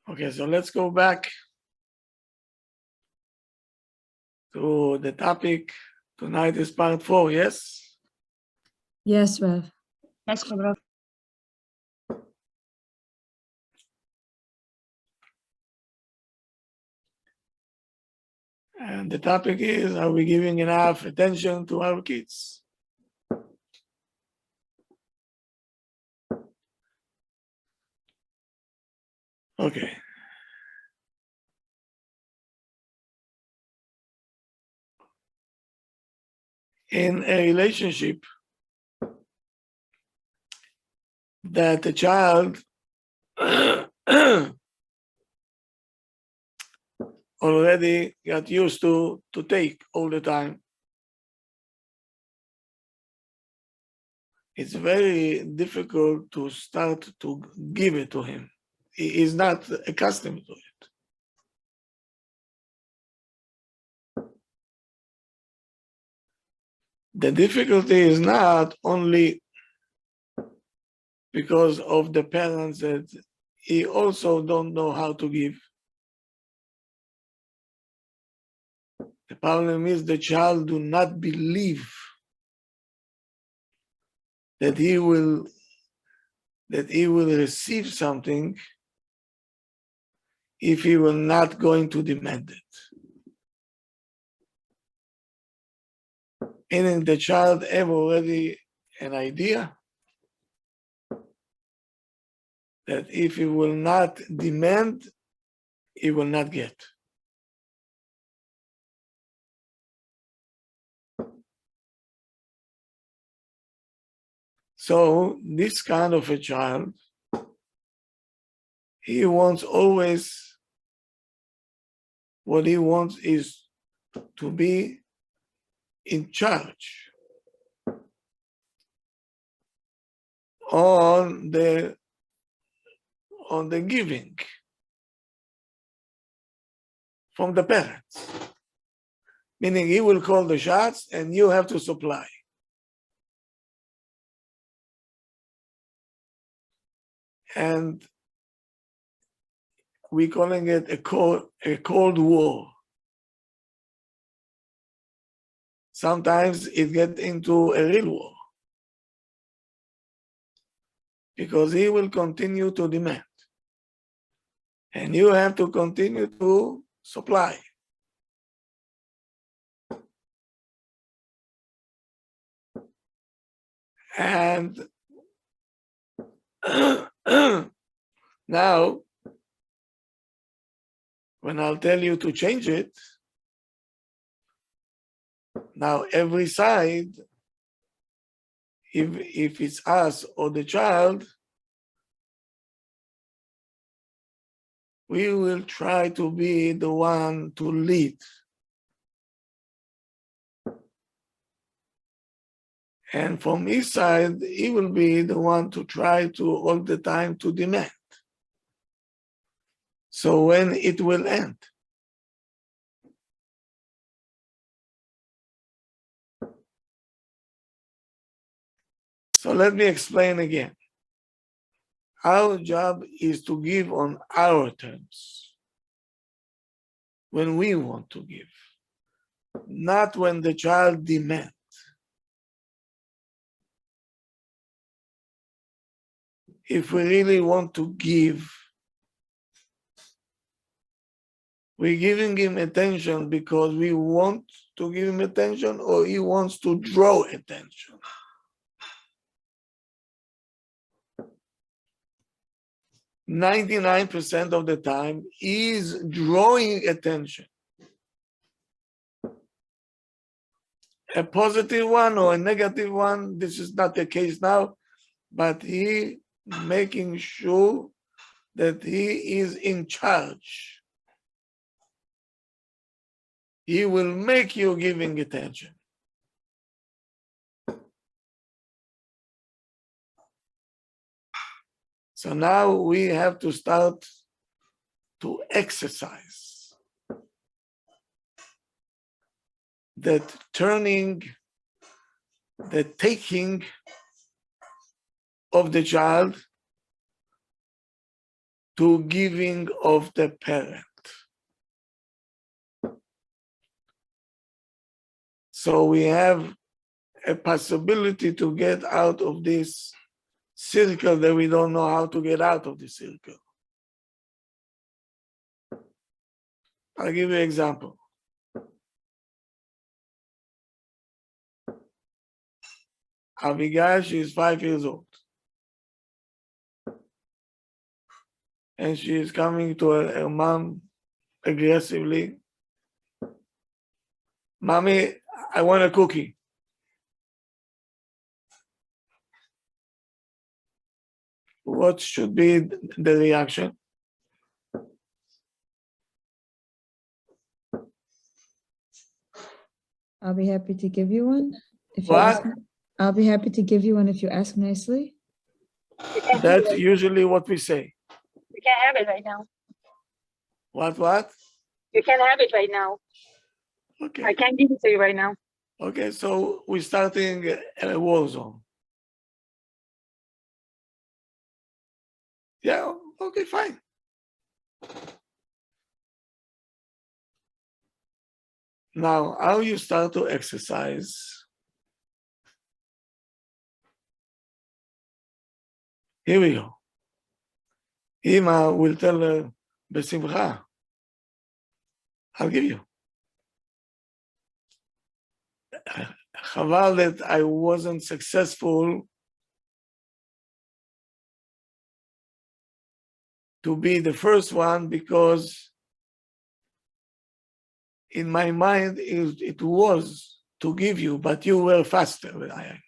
Okay, so let's go back to the topic. Tonight is part 4, yes? Yes, Rav. Yes, Rav. And the topic is, are we giving enough attention to our kids? Okay. In a relationship that the child already got used to take all the time, it's very difficult to start to give it to him. He is not accustomed to it. The difficulty is not only because of the parents that he also don't know how to give. The problem is the child do not believe that he will receive something if he will not going to demand it. Meaning the child have already an idea that if he will not demand, he will not get. So this kind of a child, he wants always, what he wants is to be in charge on the giving from the parents. Meaning he will call the shots and you have to supply. And we're calling it a cold war. Sometimes it gets into a real war because he will continue to demand and you have to continue to supply. And now, when I'll tell you to change it, now every side, if it's us or the child, we will try to be the one to lead. And from his side, he will be the one to try to all the time to demand. So when it will end? So let me explain again. Our job is to give on our terms, when we want to give, not when the child demands. If we really want to give, we're giving him attention because we want to give him attention or he wants to draw attention. "99% of the time is drawing attention. A positive one or a negative one, this is not the case now, but he making sure that he is in charge. He will make you giving attention. So now we have to start to exercise that turning, the taking of the child to giving of the parent. So we have a possibility to get out of this circle that we don't know how to get out of the circle. I'll give you an example. Abigail, she is 5 years old. And she is coming to her mom aggressively. Mommy, I want a cookie. What should be the reaction? I'll be happy to give you one. If you What? ask, I'll be happy to give you one if you ask nicely. That's usually what we say. You can't have it right now. What? You can't have it right now. Okay. I can't give it to you right now. Okay, so we're starting a war zone. Yeah, okay, fine. Now, how you start to exercise? Here we go. Ima will tell her, Besimcha, I'll give you. Chaval that I wasn't successful to be the first one, because in my mind it was to give you, but you were faster than I am.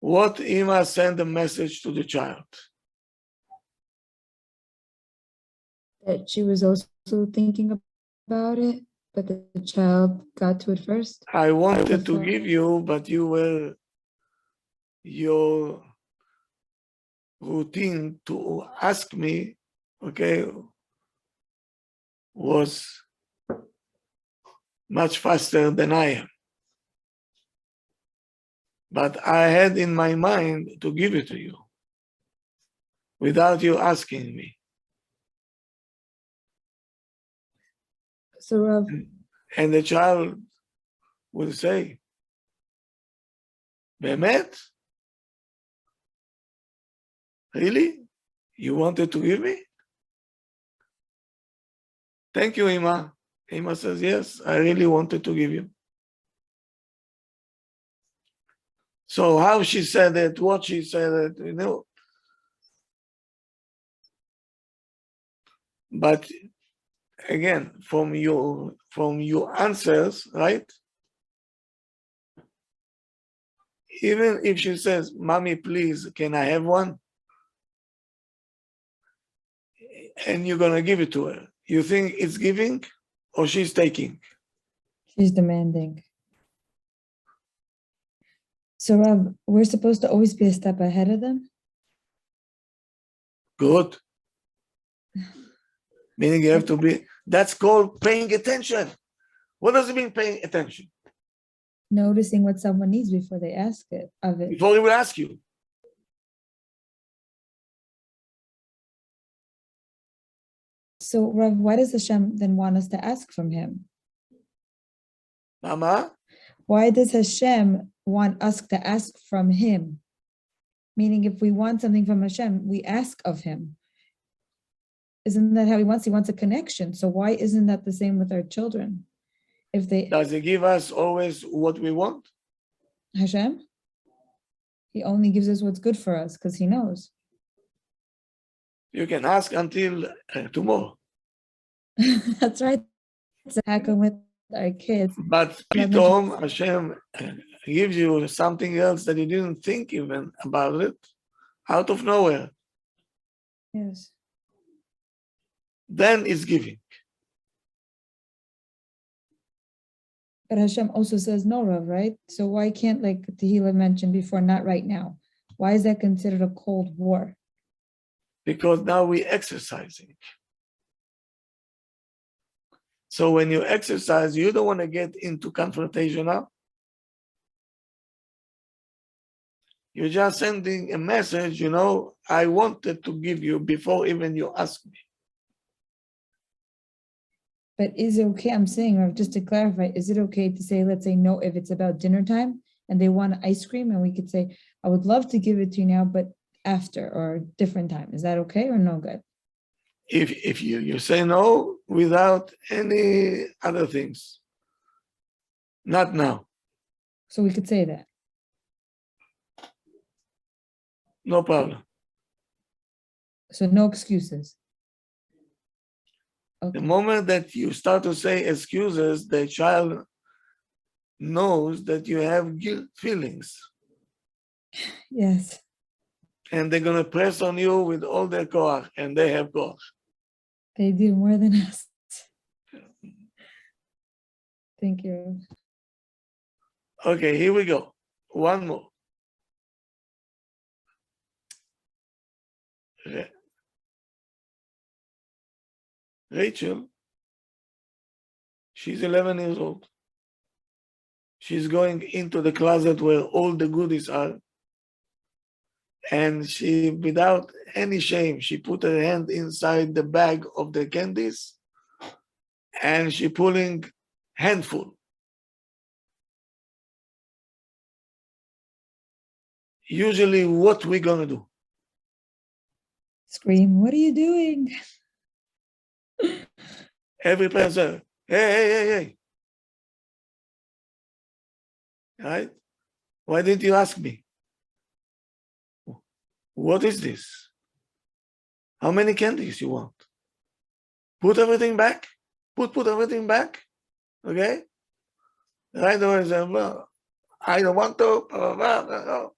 What Ima sent a message to the child? That she was also thinking about it, but the child got to it first. I wanted to give you, but you were, your routine to ask me, okay, was much faster than I am. But I had in my mind to give it to you without you asking me. So Rav, And the child will say, Bemet? Really? You wanted to give me? Thank you, Ima. Ima says, yes, I really wanted to give you. So how she said it, what she said it, you know. But again, from your answers, right? Even if she says, Mommy, please, can I have one? And you're gonna give it to her. You think it's giving or she's taking? she's demanding. So Rav, we're supposed to always be a step ahead of them? Good. Meaning you have to be, that's called paying attention. What does it mean paying attention? Noticing what someone needs before they ask it of it. Before he will ask you. So Rav, why does Hashem then want us to ask from him? Mama, Why does Hashem want us to ask from him? Meaning if we want something from Hashem, we ask of him. Isn't that how he wants? He wants a connection. So why isn't that the same with our children? If they does he give us always what we want? Hashem, he only gives us what's good for us because he knows. You can ask until tomorrow. That's right. It's happen with our kids. But Pitom, Hashem gives you something else that you didn't think even about it, out of nowhere. Yes. Then it's giving. But Hashem also says no, Rav, right? So why can't, like Tehillah mentioned before, not right now? Why is that considered a cold war? Because now we're exercising. So when you exercise, you don't want to get into confrontation now. You're just sending a message, you know, I wanted to give you before even you asked me. But is it okay? I'm saying, or just to clarify, is it okay to say, let's say no, if it's about dinner time and they want ice cream, and we could say, I would love to give it to you now, but after or different time. Is that okay or no good? If you say no without any other things, not now, So we could say that. no problem. So no excuses. The Okay. moment that you start to say excuses, the child knows that you have guilt feelings, Yes. and they're gonna press on you with all their koach, and they have koach. They do more than us. Thank you. Okay, here we go. One more. Rachel, she's 11 years old. She's going into the closet where all the goodies are. And she, without any shame, she put her hand inside the bag of the candies and she pulling handful. Usually what we gonna do? Scream, what are you doing? Every person, hey. Right? Why didn't you ask me? What is this? How many candies you want? Put everything back? Put everything back? Okay? Right away, say, well, I don't want to. Blah, blah, blah, blah.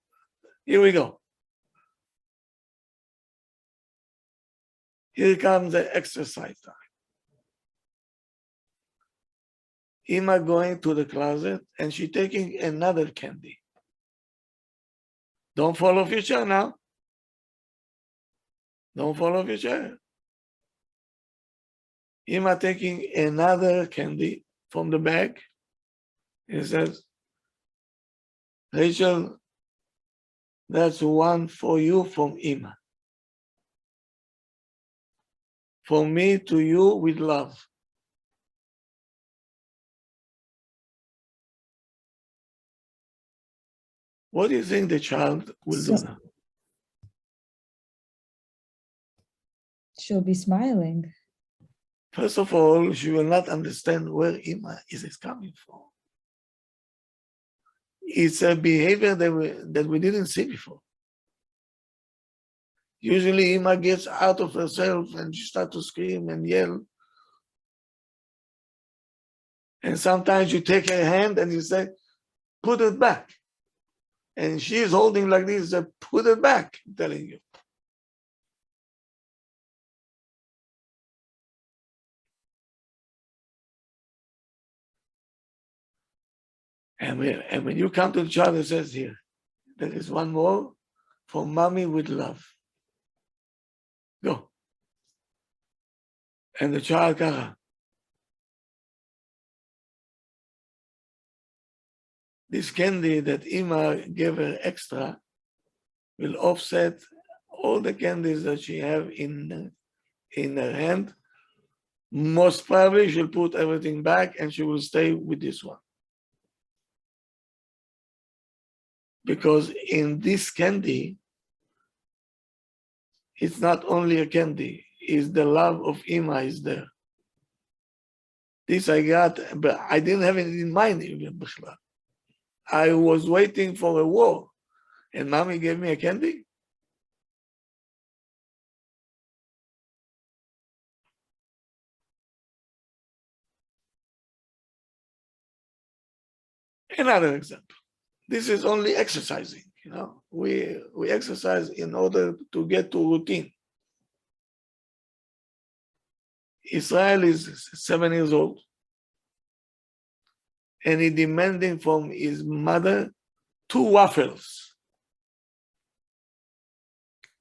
Here we go. Here comes the exercise time. Ima going to the closet and she taking another candy. Don't fall off your chair now. Don't fall off your chair. Ima taking another candy from the bag. He says, Rachel, that's one for you from Ima. From me to you with love. What do you think the child will do now? She'll be smiling. First of all, she will not understand where Ima is coming from. It's a behavior that we didn't see before. Usually Ima gets out of herself and she starts to scream and yell. And sometimes you take her hand and you say, put it back. And she's holding like this, say, put it back, I'm telling you. And when you come to the child, it says here, there is one more for mommy with love. Go. And the child kara. This candy that Ima gave her extra will offset all the candies that she have in her hand. Most probably she'll put everything back and she will stay with this one. Because in this candy, it's not only a candy, it's the love of Ima is there. This I got, but I didn't have it in mind even. I was waiting for a war, and mommy gave me a candy. Another example. This is only exercising, you know. We exercise in order to get to routine. Israel is 7 years old, and he demanding from his mother 2 waffles.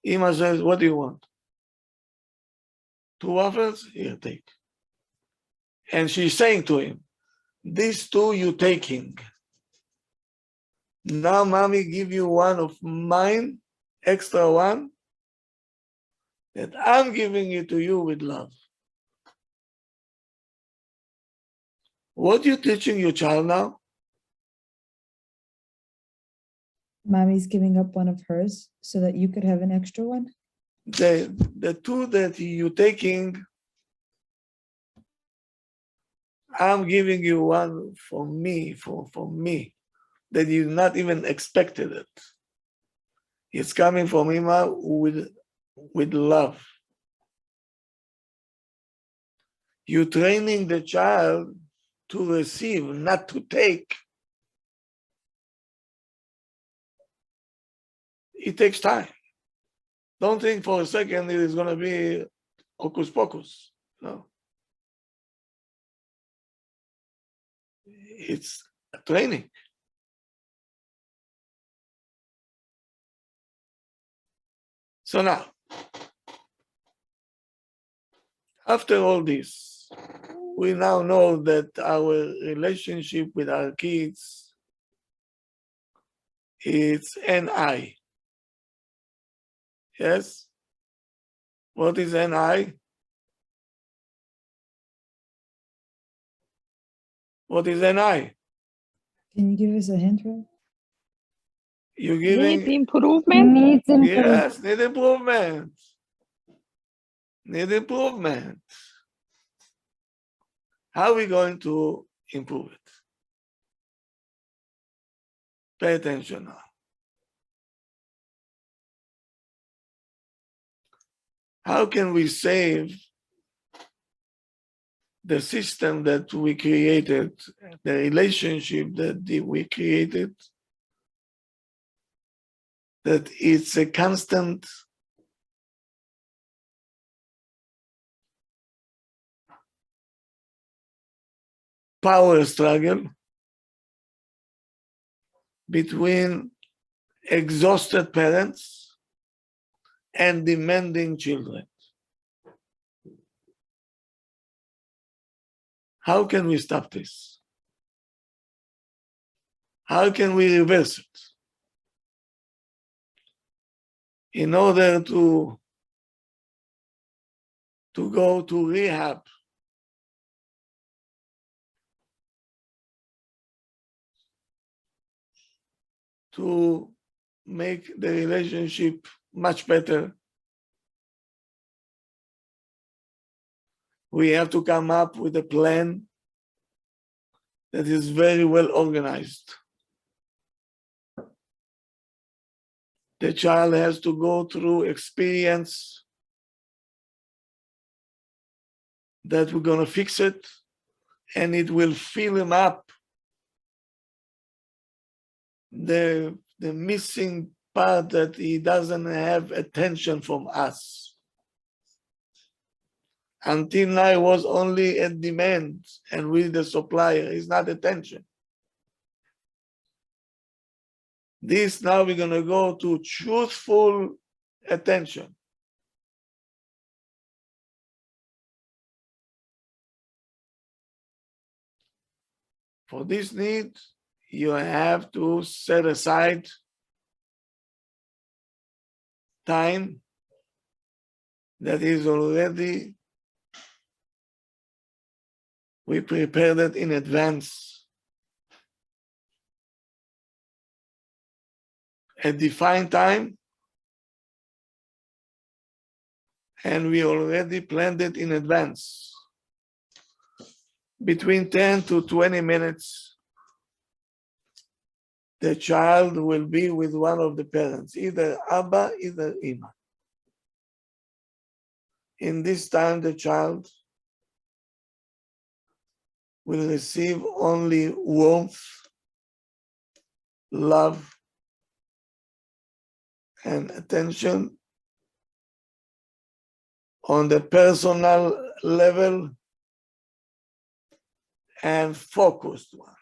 Ima says, what do you want? 2 waffles? Here, take. And she's saying to him, these 2 you taking. Now mommy give you one of mine, extra one, that I'm giving it to you with love. What you teaching your child now? Mommy's giving up one of hers so that you could have an extra one. The two that you taking, I'm giving you one for me, for me, that you not even expected it. It's coming from Ima with love. You're training the child to receive, not to take. It takes time. Don't think for a second it is going to be hocus pocus. No. It's a training. So now, after all this, we now know that our relationship with our kids is NI. Yes? What is NI? What is NI? Can you give us a hint, Rabbi? You're Needs giving, improvement. Needs improvement. yes, need improvement. Need improvement. How are we going to improve it? Pay attention now. How can we save the system that we created, the relationship that we created, that it's a constant power struggle between exhausted parents and demanding children? How can we stop this? How can we reverse it? In order to go to rehab, to make the relationship much better, we have to come up with a plan that is very well organized. The child has to go through experience that we're going to fix it, and it will fill him up the missing part that he doesn't have attention from us. Until now, it was only a demand, and with the supplier, it's not attention. This now we're going to go to truthful attention. For this need, you have to set aside time that is already, we prepared it in advance. A defined time, and we already planned it in advance. Between 10 to 20 minutes, the child will be with one of the parents, either Abba, either Ima. In this time, the child will receive only warmth, love, and attention on the personal level and focused one.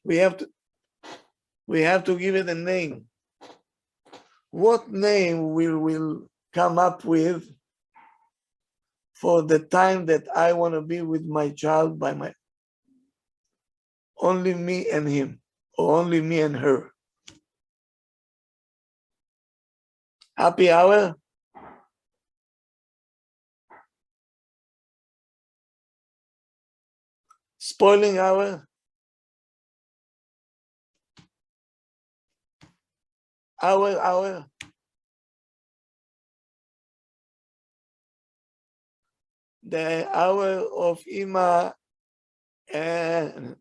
We have to give it a name. What name we will come up with for the time that I want to be with my child only me and him, or only me and her. Happy hour? Spoiling hour? Hour? The hour of Ima, and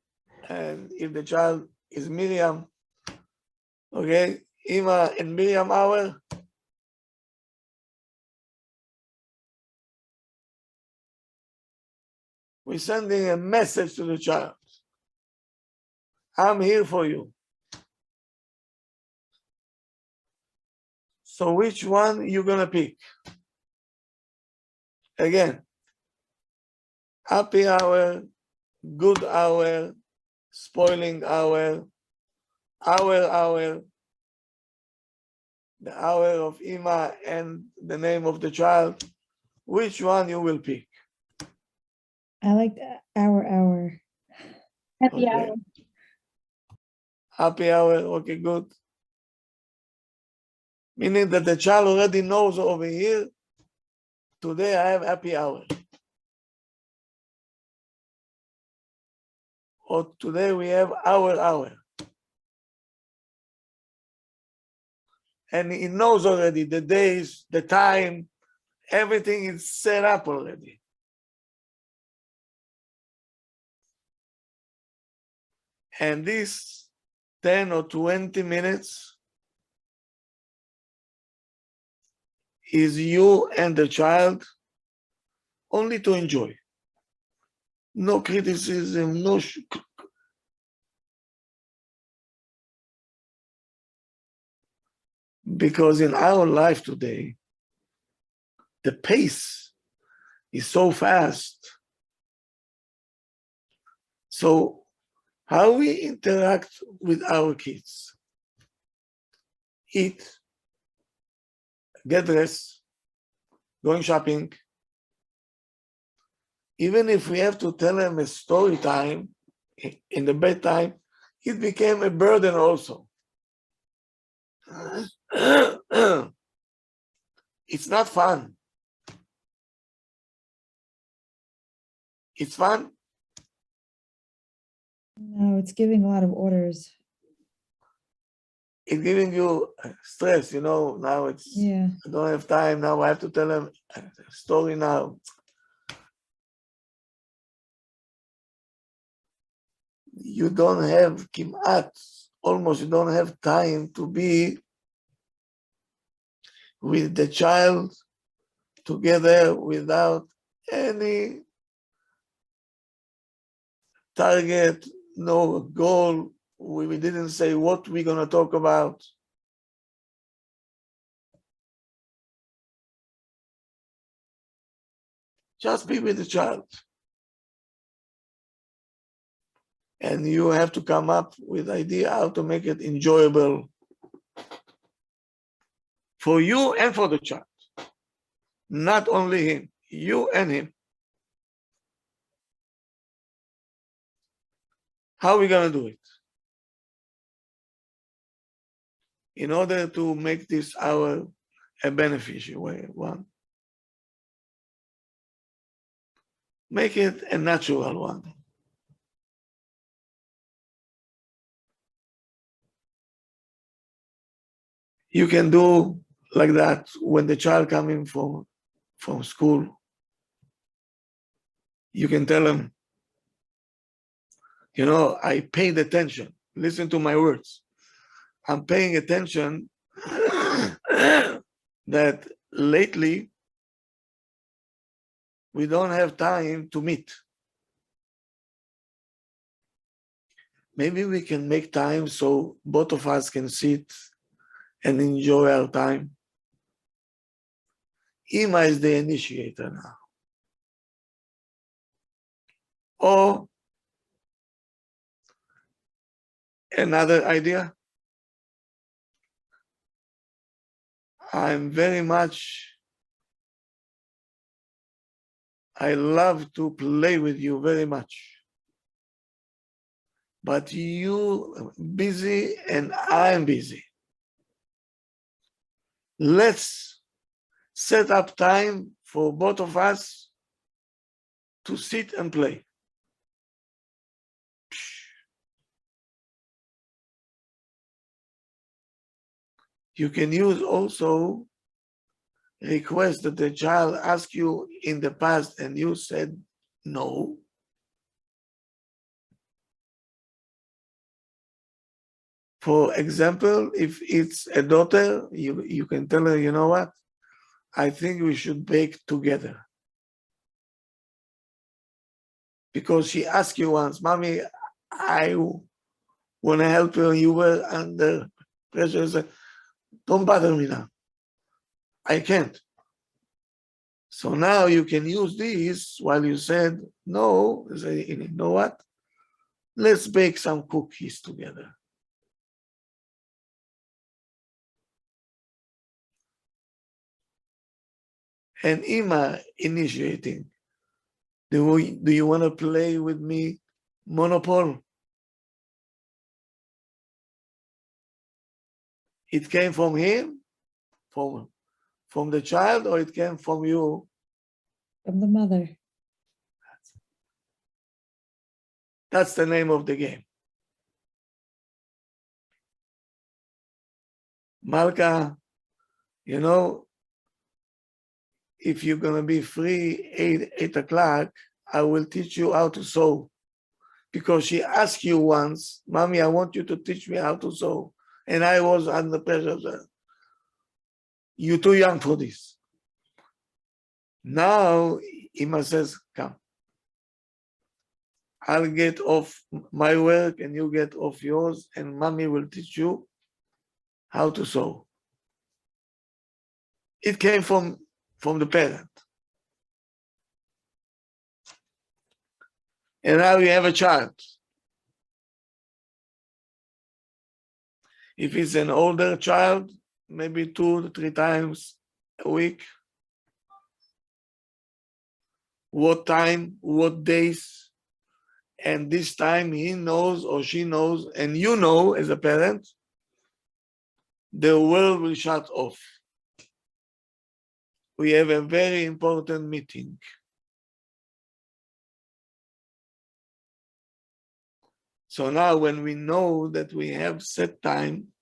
if the child is Miriam, okay, Ima and Miriam hour. We're sending a message to the child. I'm here for you. So which one you gonna pick? Again, happy hour, good hour, spoiling hour, the hour of Ima and the name of the child. Which one you will pick? I like the hour. Happy Okay. hour. Happy hour, okay, good. Meaning that the child already knows over here, today I have happy hour. Or today we have hour. And he knows already the days, the time, everything is set up already. And this 10 or 20 minutes is you and the child only to enjoy. No criticism, no. Because in our life today, the pace is so fast. So how we interact with our kids? Eat, get dressed, going shopping. Even if we have to tell them a story time in the bedtime, it became a burden also. It's not fun. It's fun. No, it's giving a lot of orders. It's giving you stress, now it's, Yeah. I don't have time now, I have to tell them a story now. You don't have almost you don't have time to be with the child together without any target, no goal. We didn't say what we're going to talk about. Just be with the child. And you have to come up with idea how to make it enjoyable for you and for the child. Not only him, you and him. How are we going to do it? In order to make this a beneficial one, make it a natural one. You can do like that when the child coming from school. You can tell them, I paid attention. Listen to my words. I'm paying attention that lately we don't have time to meet. Maybe we can make time so both of us can sit and enjoy our time. Ima is the initiator now. Or another idea. I love to play with you very much. but you busy and I'm busy. Let's set up time for both of us to sit and play. You can use also request that the child asked you in the past and you said no. For example, if it's a daughter, you can tell her, you know what? I think we should bake together. Because she asked you once, Mommy, I want to help you, and you were under pressure. You said, don't bother me now. I can't. So now you can use this while you said no. You say, you know what? Let's bake some cookies together. And Ima initiating. Do you want to play with me Monopoly? It came from him, from the child, or it came from you? From the mother. That's the name of the game. Malka, you know, if you're going to be free 8 o'clock, I will teach you how to sew. Because she asked you once, Mommy, I want you to teach me how to sew. And I was under pressure. You're too young for this. Now, Ima says, come. I'll get off my work and you get off yours, and Mommy will teach you how to sew. It came from the parent. And now you have a child. If it's an older child, maybe 2 to 3 times a week. What time, what days, and this time he knows or she knows, and you know as a parent, the world will shut off. We have a very important meeting. So now when we know that we have set time,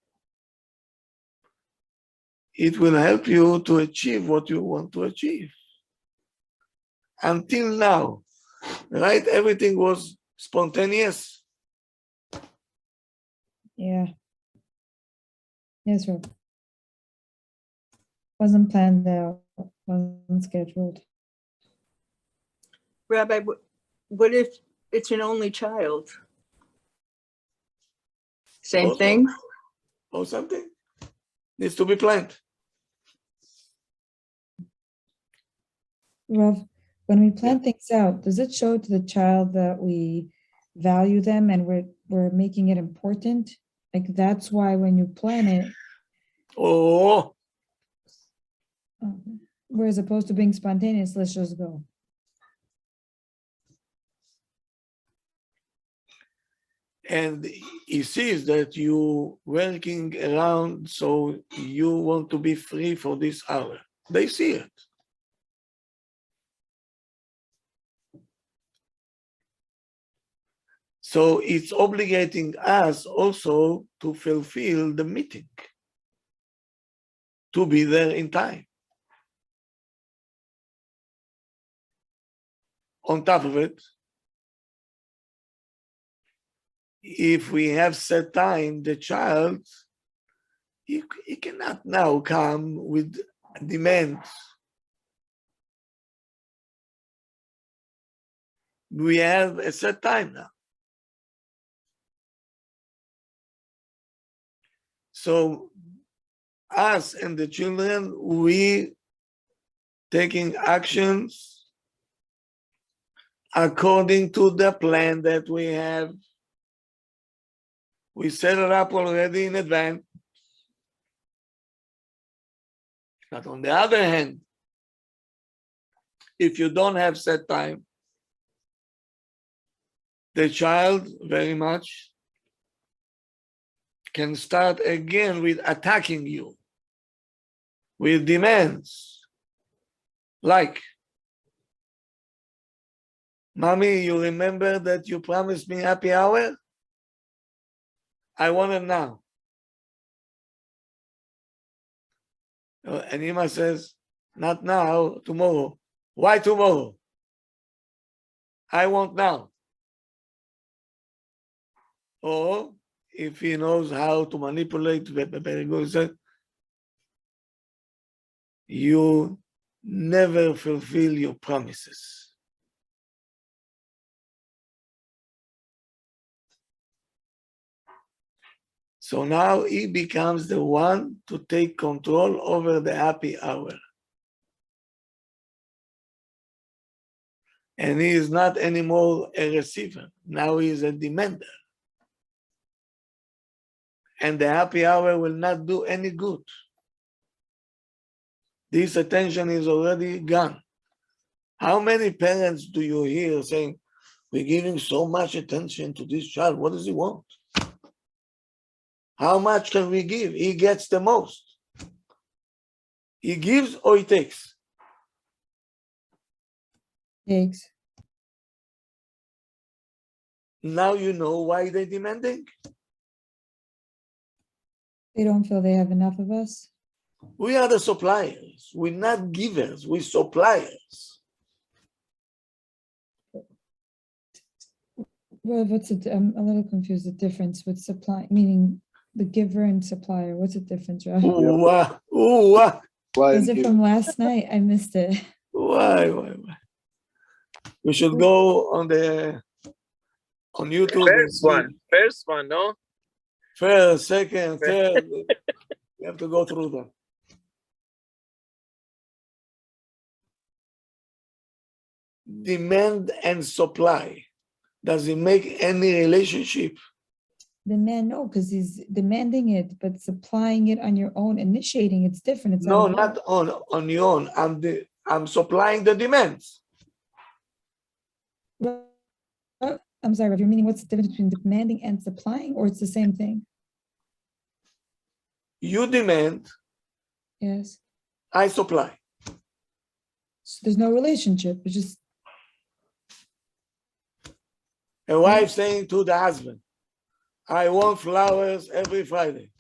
it will help you to achieve what you want to achieve. Until now, right? Everything was spontaneous. Yeah. Yes, Rob. Wasn't planned out, wasn't scheduled. Rabbi, what if it's an only child? Same Also, thing? or something needs to be planned. Rav, when we plan things out, does it show to the child that we value them and we're making it important? Like that's why when you plan it, Oh, whereas opposed to being spontaneous, let's just go. and he sees that you working around, so you want to be free for this hour. They see it. So it's obligating us also to fulfill the meeting, to be there in time. On top of it, if we have set time, the child, he cannot now come with demands. We have a set time now. So us and the children, we taking actions according to the plan that we have. We set it up already in advance. But on the other hand, if you don't have set time, the child very much can start again with attacking you, with demands. Like, Mommy, you remember that you promised me happy hour? I want it now. And Ima says, not now, tomorrow. Why tomorrow? I want now. Or if he knows how to manipulate, very good, you never fulfill your promises. So now he becomes the one to take control over the happy hour. And he is not anymore a receiver. Now he is a demander. And the happy hour will not do any good. This attention is already gone. How many parents do you hear saying, we're giving so much attention to this child, what does he want? How much can we give? He gets the most. He gives or he takes? Takes. Now you know why they're demanding? They don't feel they have enough of us. We are the suppliers. We're not givers, we're suppliers. Well, I'm a little confused, the difference with supply, meaning the giver and supplier. What's the difference, Rabbi? Why? Is it from last night? I missed it. Why? We should go on YouTube. First one, no? First, second, third. You have to go through them. Demand and supply. Does it make any relationship? The man, no, because he's demanding it, but supplying it on your own, initiating, it's different. It's No, out of not on your own. I'm supplying the demands. I'm sorry, Rabbi, you're meaning what's the difference between demanding and supplying, or it's the same thing? You demand, Yes. I supply. So there's no relationship. It's just A wife saying to the husband, I want flowers every Friday.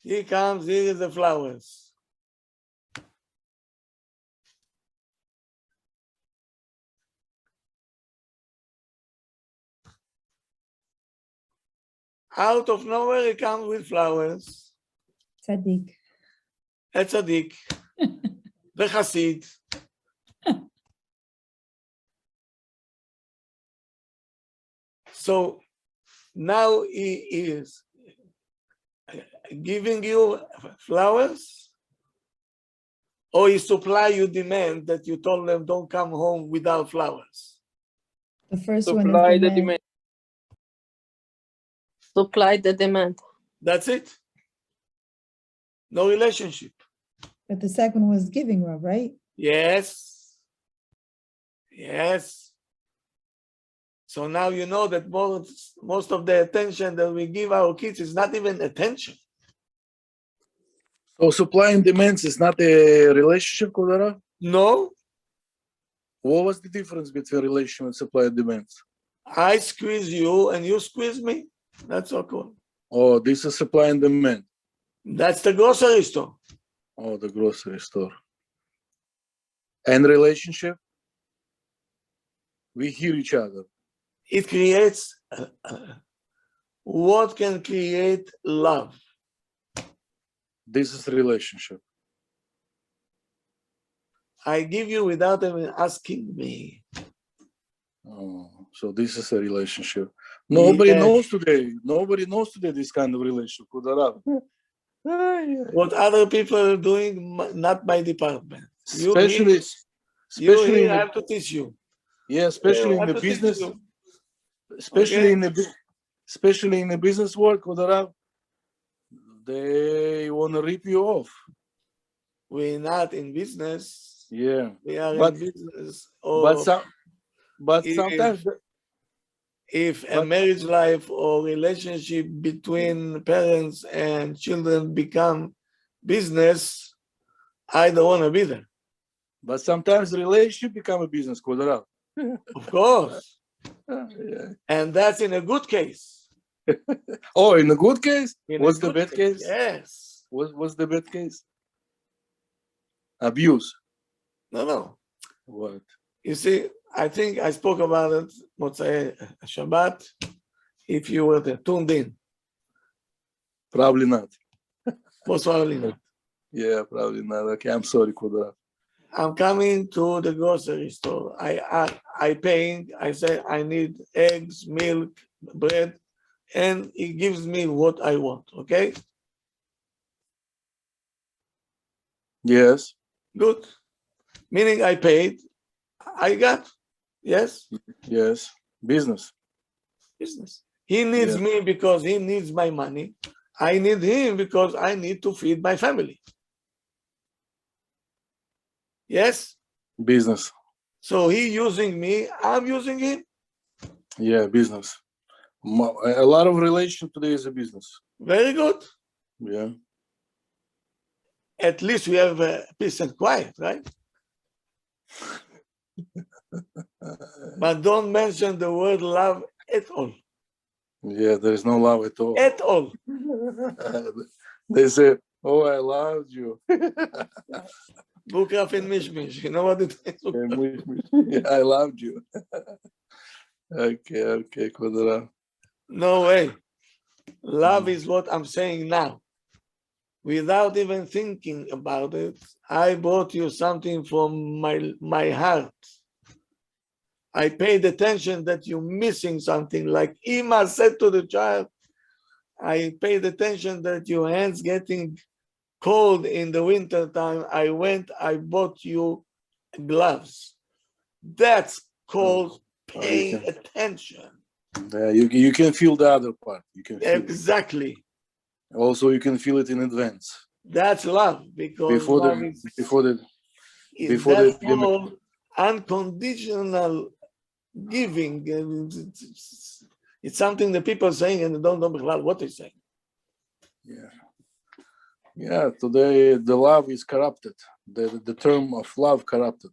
He comes, here is the flowers. Out of nowhere, he comes with flowers. tzaddik. A tzaddik, the Hasid. So now he is giving you flowers, or he supply you demand that you told them don't come home without flowers. The first one Supply is the demand. demand. Supply the demand. That's it. No relationship. But the second one was giving, Rob, right? Yes. Yes. So now you know that most of the attention that we give our kids is not even attention. So supply and demands is not a relationship, Kodara? No, What was the difference between relation and supply and demands? I squeeze you and you squeeze me. That's so cool. Oh, this is supply and demand. That's the grocery store. Oh, the grocery store. And relationship? We hear each other. It creates what can create love. This is relationship. I give you without even asking me. Oh, so this is a relationship. Nobody Yes. knows today. Nobody knows today this kind of relationship. Kodara. What other people are doing, not my department. Especially You in I the, have to teach you. yeah, especially I in have the to teach business, you. especially Okay. especially in the business world, Kodara, they want to rip you off. We're not in business. Yeah, We are but in business. but Or some but if sometimes if a But- marriage life or relationship between parents and children become business, I don't want to be there. But sometimes the relationship become a business, Kvadrav. Of course. Yeah. And that's in a good case. Oh, in a good case? In a What's the good bad case? Yes. What's the bad case? Abuse. No. What? You see, I think I spoke about it Motzei Shabbat. If you were tuned in, Probably not. most probably not. Yeah, probably not. Okay, I'm sorry, Kvadrav. I'm coming to the grocery store. I paying. I say I need eggs, milk, bread, and he gives me what I want. Okay, Yes, good. Meaning I paid. I got. Yes, yes. Business. business. He needs Yeah. me because he needs my money. I need him because I need to feed my family. Yes. Business. So he using me. I'm using him. Yeah, business. A lot of relation today is a business. Very good. Yeah. At least we have peace and quiet, right? But don't mention the word love at all. Yeah, there is no love at all. At all. They say, "Oh, I loved you." Bukraf and Mishmish. You know what it is? Yeah, I loved you. Okay, Kvadrav. No way. Love is what I'm saying now. Without even thinking about it, I brought you something from my heart. I paid attention that you're missing something, like Ima said to the child. I paid attention that your hands getting cold in the winter time. I bought you gloves. That's called paying attention. Yeah, you can feel the other part. You can feel it. Exactly. Also, you can feel it in advance. That's love, because Before love the is, before the is before that's the called unconditional giving. And it's something that people are saying and they don't know what they're saying. yeah, today the love is corrupted. The term of love corrupted.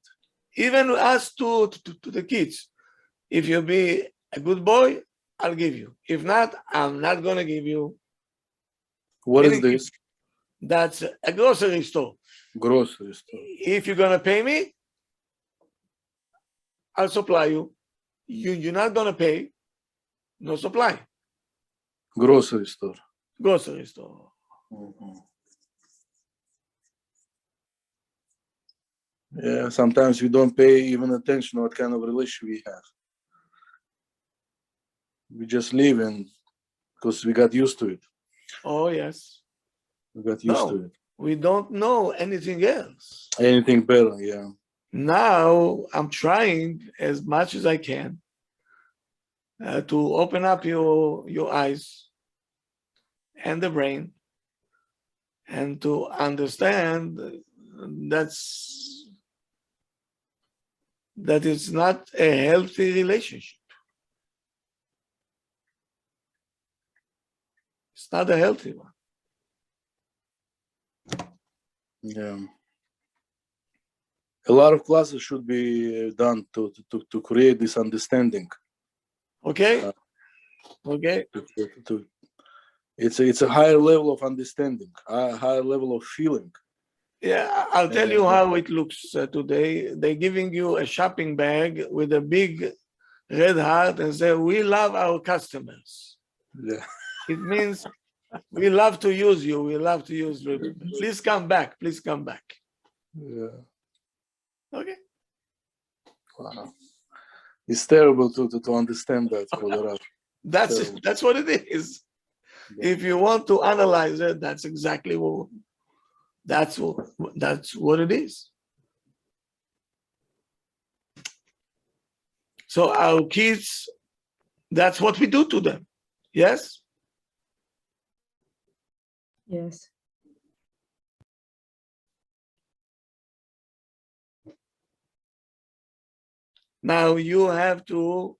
Even us to the kids. If you be a good boy, I'll give you. If not, I'm not going to give you. What is Meaning, this? That's a grocery store. Grocery store. If you're going to pay me, I'll supply you. You're not going to pay, no supply. Grocery store. Grocery store. Yeah, sometimes we don't pay even attention what kind of relationship we have. We just live in because we got used to it. Oh, yes. We got used to No, it. we don't know anything else. Anything better, yeah. Now I'm trying as much as I can to open up your eyes and the brain and to understand that it's not a healthy relationship. It's not a healthy one. Yeah. A lot of classes should be done to create this understanding. Okay? Okay? It's a higher level of understanding, a higher level of feeling. Yeah, I'll tell you how it looks today. They're giving you a shopping bag with a big red heart and say, "We love our customers." Yeah. It means we love to use you. We love to use you. Please come back. Please come back. Yeah. Okay. Wow. It's terrible to understand that. That's what it is. Yeah. If you want to analyze it, that's exactly that's what it is. So our kids, that's what we do to them. Yes? Yes. Now you have to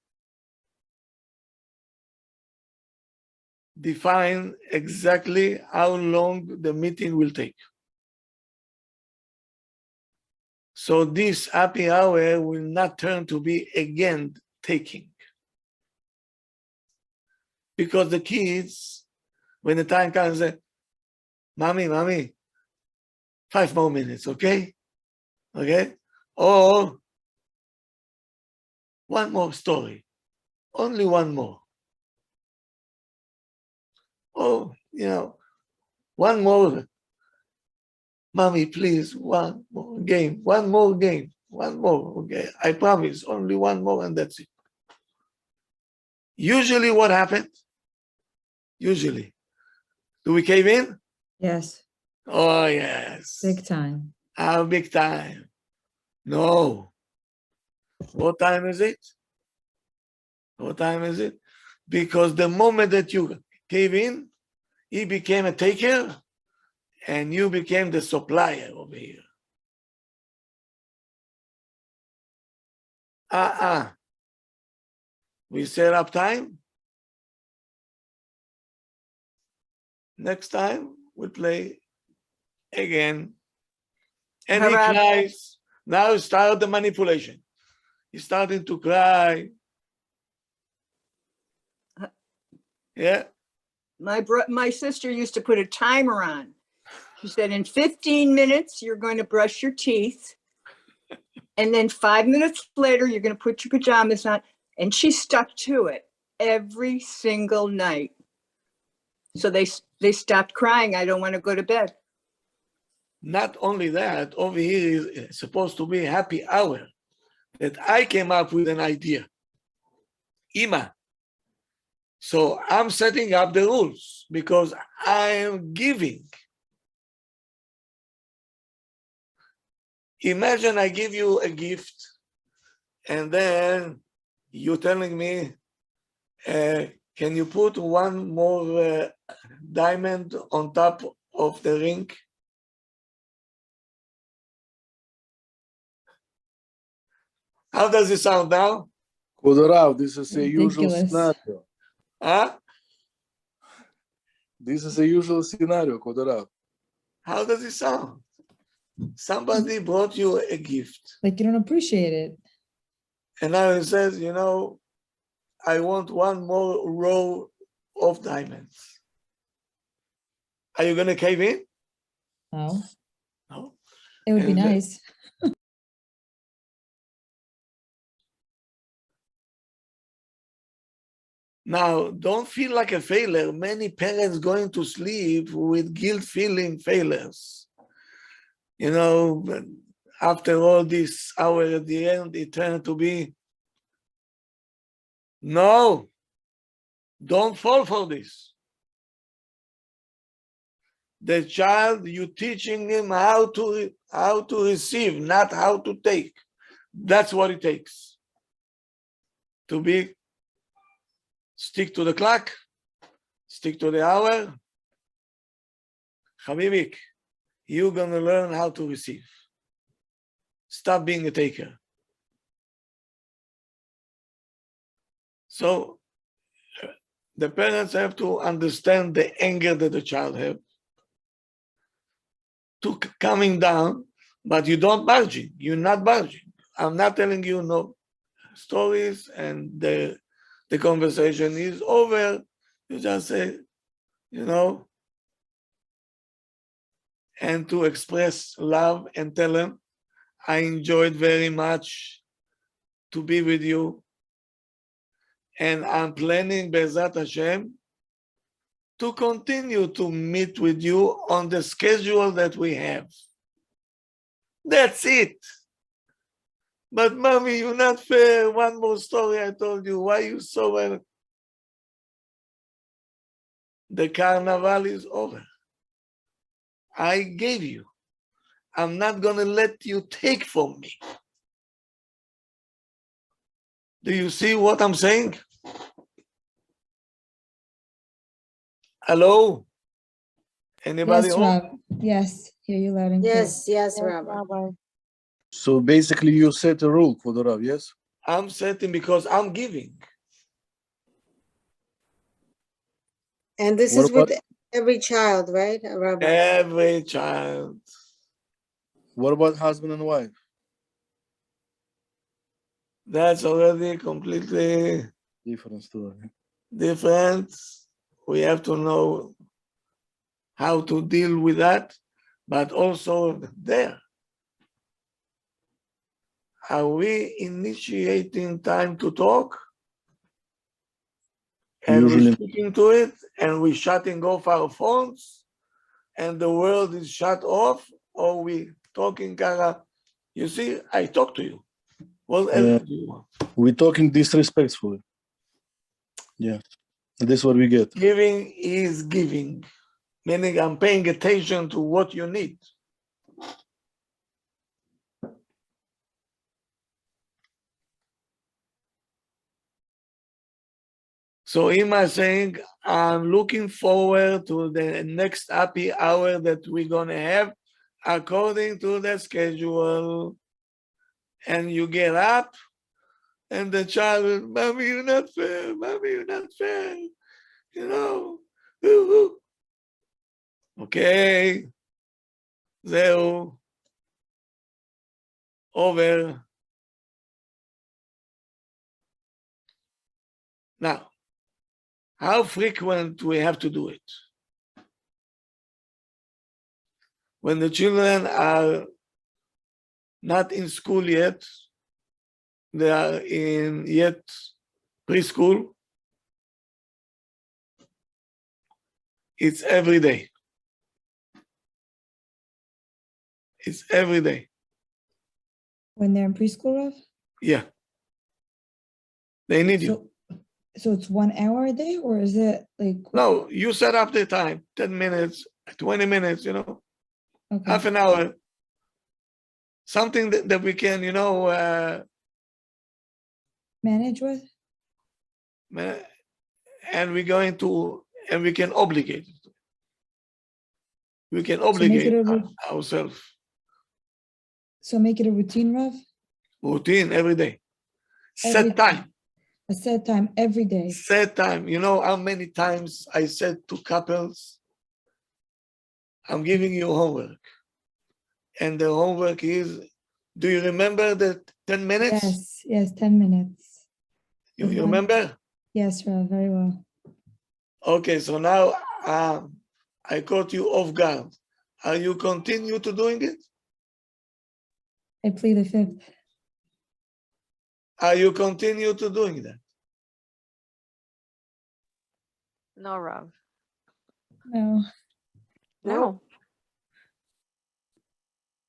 define exactly how long the meeting will take. So this happy hour will not turn to be again taking. Because the kids, when the time comes, say, Mommy, 5 more minutes, okay? Okay? Or one more story, only one more. Oh, one more. Mommy, please, one more game, one more, okay? I promise, only one more and that's it. Usually what happens? Usually. Do we cave in? Yes, Oh, yes. big time. How big time? No. What time is it? What time is it? Because the moment that you cave in, he became a taker and you became the supplier over here. We set up time. Next time we play again. And he Rabbi. cries. Now start the manipulation. He's starting to cry. Yeah. My sister used to put a timer on. She said, in 15 minutes, you're going to brush your teeth. And then 5 minutes later, you're going to put your pajamas on. And she stuck to it every single night. So they stopped crying. I don't want to go to bed. Not only that, over here is supposed to be a happy hour that I came up with an idea. Ima. So I'm setting up the rules because I am giving. Imagine I give you a gift and then you're telling me, can you put one more diamond on top of the ring? How does it sound now? Kudarav, this is a usual Ridiculous. scenario. Huh? This is a usual scenario, Kudarav. How does it sound? Somebody brought you a gift. Like you don't appreciate it. And now it says, I want one more row of diamonds. Are you going to cave in? No, No. it would be And, nice. Now, don't feel like a failure. Many parents going to sleep with guilt feeling failures. After all this hour at the end, it turned to be, no, don't fall for this. The child, you're teaching him how to receive, not how to take. That's what it takes. To stick to the clock, stick to the hour. Habibik, you're going to learn how to receive. Stop being a taker. So the parents have to understand the anger that the child has. To coming down, but you don't barging. You're not barging. I'm not telling you no stories and the conversation is over. You just say, and to express love and tell them, I enjoyed very much to be with you. And I'm planning, Be'ezrat Hashem, to continue to meet with you on the schedule that we have. That's it. But mommy, you're not fair. One more story I told you. Why you so well? The carnival is over. I gave you. I'm not going to let you take from me. Do you see what I'm saying? Hello? Anybody Yes, home? Rob. Yes, hear you loud and clear. Yes, Rabbi. So basically, you set a rule, Kudarav, yes? I'm setting because I'm giving. And this What is with about every child, right, Rabbi? Every child. what about husband and wife? That's already completely Different story. different. We have to know how to deal with that, but also there. Are we initiating time to talk? And we're Usually, sticking to it, and we're shutting off our phones, and the world is shut off, or we talking Kara, you see, I talk to you. What yeah, else do you want? we talking disrespectfully. Yeah, and this is what we get. Giving is giving, meaning I'm paying attention to what you need. So Ima is saying, I'm looking forward to the next happy hour that we're gonna have according to the schedule. And you get up, and the child is, Mommy, you're not fair, Mommy, you're not fair. You know, ooh. Okay, זהו, over. Now, how frequent we have to do it? When the children are not in school yet, they are in yet preschool, it's every day. It's every day. When they're in preschool, Rav? Yeah. They need you. So it's 1 hour a day, or is it like, No, you set up the time, 10 minutes, 20 minutes, you know, okay, half an hour. Something that we can, you know, manage with? and we're going to, and we can obligate. We can So make obligate it ourselves. So make it a routine, Rav? Routine every day. Every Set time. A set time every day. Set time. You know how many times I said to couples, I'm giving you homework. And the homework is, do you remember the 10 minutes? Yes, 10 minutes. You One. remember? Yes, Rav, very well. Okay, so now I caught you off guard. Are you continue to doing it? I plead the fifth. Are you continue to doing that? No, Rav. No. No.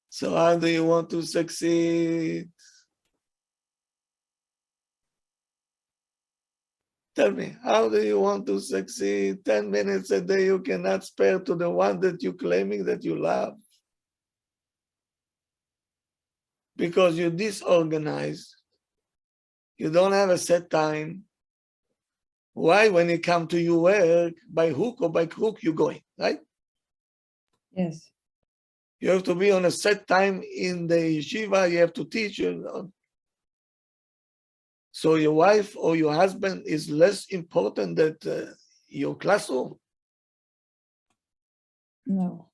So how do you want to succeed? Tell me, how do you want to succeed? 10 minutes a day you cannot spare to the one that you're claiming that you love. Because you're disorganized. You don't have a set time. Why, when you come to your work, by hook or by crook, you're going, right? Yes. You have to be on a set time in the yeshiva, you have to teach. So your wife or your husband is less important than your classroom. No.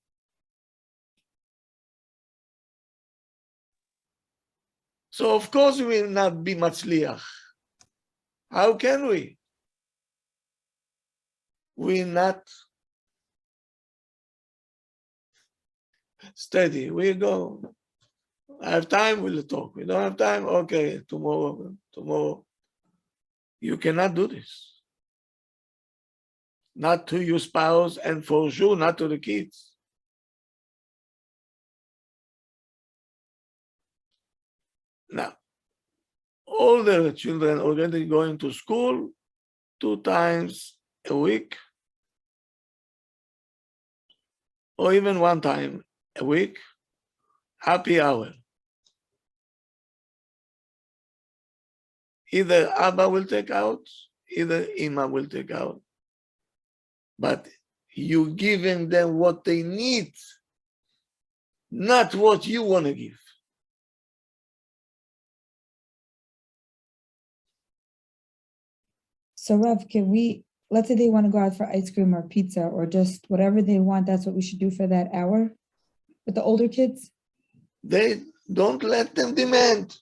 So of course we will not be matzliach. How can we? We're not steady. We go. I have time, we'll talk. We don't have time, okay, tomorrow. You cannot do this. Not to your spouse, and for sure not to the kids. Now, all the children already going to school 2 times a week, or even 1 time a week, happy hour. Either Abba will take out, either Ima will take out. But you're giving them what they need, not what you want to give. So Rav, can we let's say they want to go out for ice cream or pizza or just whatever they want, that's what we should do for that hour with the older kids? They don't let them demand.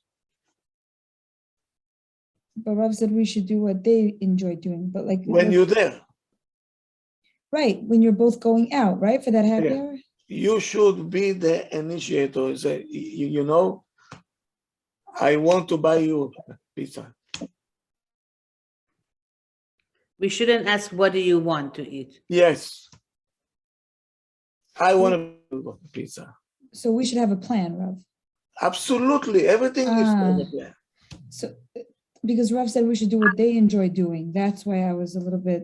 But Rav said we should do what they enjoy doing, but like. When you're there, Right, when you're both going out, right, for that happy Yeah. hour? you should be the initiator and say, you know, I want to buy you pizza. We shouldn't ask, what do you want to eat? Yes. I want to pizza. So we should have a plan, Rav. Absolutely. Everything is on the Ah. plan. So, because Rav said we should do what they enjoy doing. That's why I was a little bit,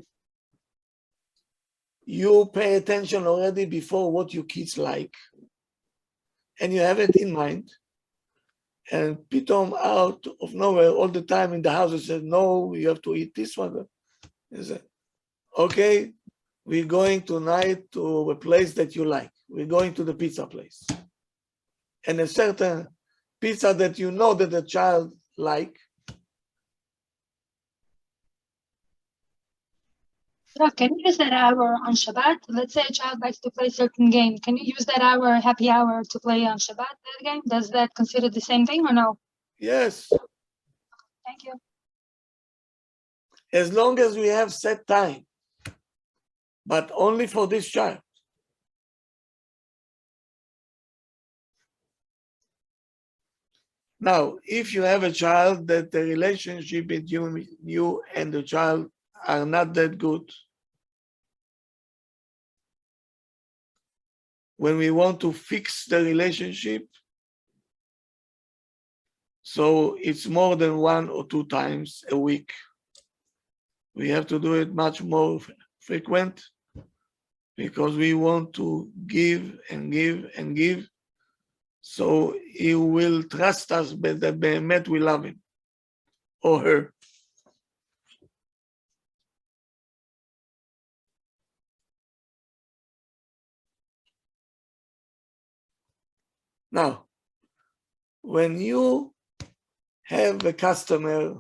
You pay attention already before what your kids like, and you have it in mind. And pitom out of nowhere, all the time in the house, you said, no, you have to eat this one. You say, okay, we're going tonight to a place that you like. We're going to the pizza place. And a certain pizza that you know that the child like. Rav, can you use that hour on Shabbat? Let's say a child likes to play a certain game. Can you use that hour, happy hour, to play on Shabbat that game? Does that consider the same thing or no? Yes, Thank you. as long as we have set time, but only for this child. Now, if you have a child that the relationship between you and the child are not that good, when we want to fix the relationship, so it's more than 1 or 2 times a week. We have to do it much more frequent because we want to give and give and give. So he will trust us that באמת we love him or her. Now, when you have a customer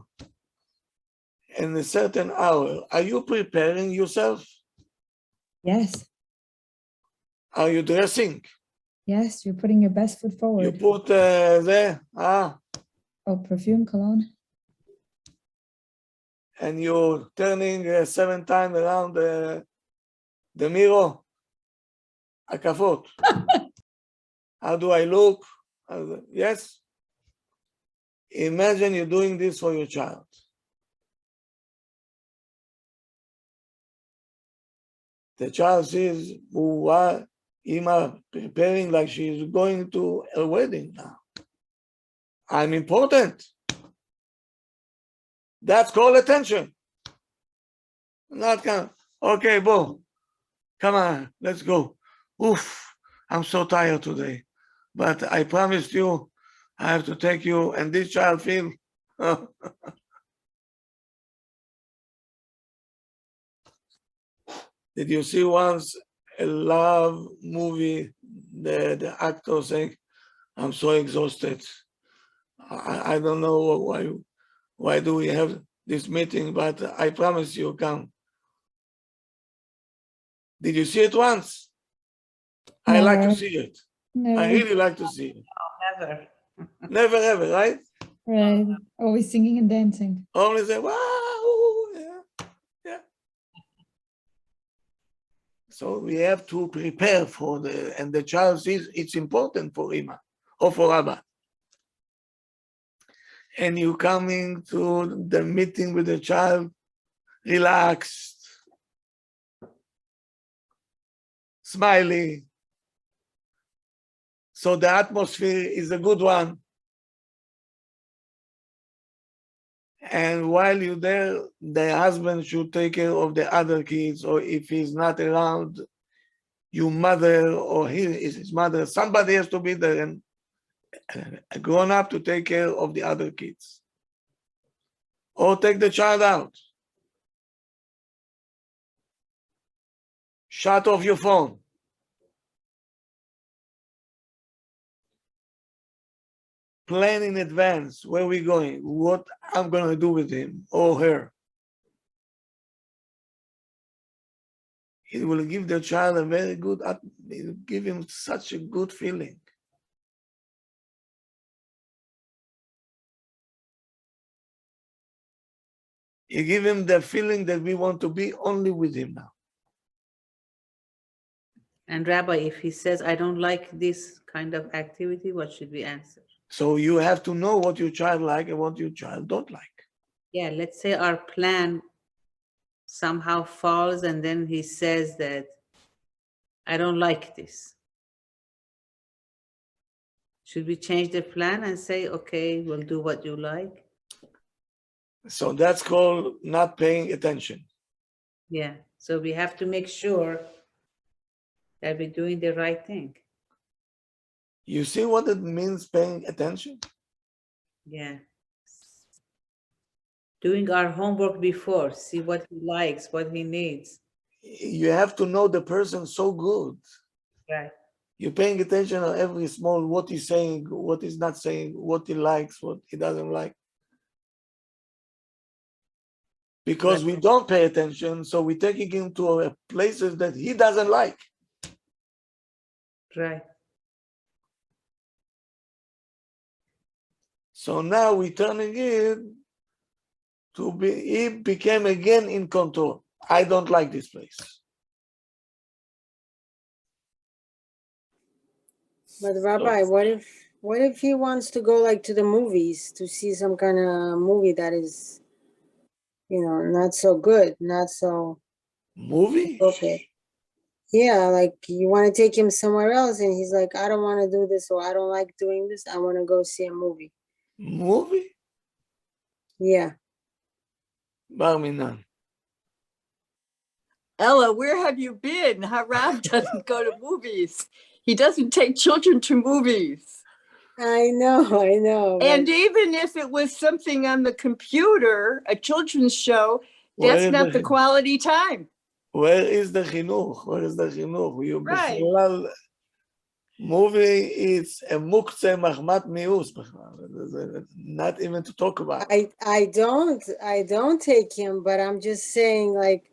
in a certain hour, are you preparing yourself? yes, Are you dressing? yes, you're putting your best foot You forward. put there, Oh, perfume, cologne? and you're turning 7 times around the mirror. הקפות. How do I look? Yes. Imagine you're doing this for your child. The child sees Ima preparing like she's going to a wedding now. I'm important. That's called attention. Not kind of, okay, Bo, come on, let's go. Oof, I'm so tired today. But I promised you I have to take you, and this child feel, did you see once a love movie, the actor saying, I'm so exhausted. I don't know why do we have this meeting, but I promise you, come. Did you see it once? I like to Never. see it. I Never, really like to see it. Never. Never ever, right? right, always singing and dancing. Only say, wow, yeah. So we have to prepare for and the child sees it's important for Ima or for Abba. And you coming to the meeting with the child, relaxed, smiling. So the atmosphere is a good one. And while you're there, the husband should take care of the other kids, or if he's not around, your mother or his mother, somebody has to be there and a grown up to take care of the other kids. Or take the child out. Shut off your phone. Plan in advance where we're going, what I'm going to do with him or her. it will give the child a very good, it will give him such a good feeling. You give him the feeling that we want to be only with him now. And Rabbi, if he says, I don't like this kind of activity, what should we answer? So you have to know what your child like and what your child don't like. Yeah, let's say our plan somehow falls and then he says that, I don't like this. Should we change the plan and say, okay, we'll do what you like? So that's called not paying attention. Yeah, so we have to make sure that we're doing the right thing. You see what it means paying attention? Yeah. Doing our homework before, see what he likes, what he needs. You have to know the person so good. Right. You're paying attention on every small, what he's saying, what he's not saying, what he likes, what he doesn't like. Because we don't pay attention, so we're taking him to places that he doesn't like. Right. So now we're turning it to be, he became again in control. I don't like this place. But Rabbi, what if he wants to go like to the movies to see some kind of movie that is, you know, not so good, not so Movie? okay. Yeah, like you want to take him somewhere else and he's like, I don't want to do this or I don't like doing this. I want to go see a movie. Movie? Yeah. Bar Minan. Ella, where have you been? Harav doesn't go to movies. He doesn't take children to movies. I know. And but even if it was something on the computer, a children's show, that's not the quality time. Where is the chinuch? Where is the chinuch? You Right. בכלל, movie is a muktzeh mahmat mius. Not even to talk about. I don't take him, but I'm just saying like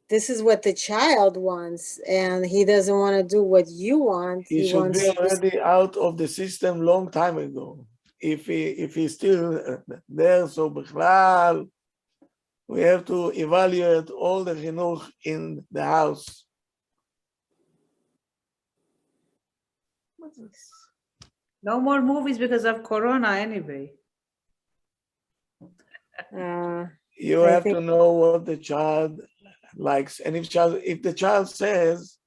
this is what the child wants and he doesn't want to do what you want. He should wants be already out of the system long time ago. If he's still there, so בכלל, we have to evaluate all the chinuch in the house. No more movies because of Corona anyway. You I have think- to know what the child likes. And if the child says,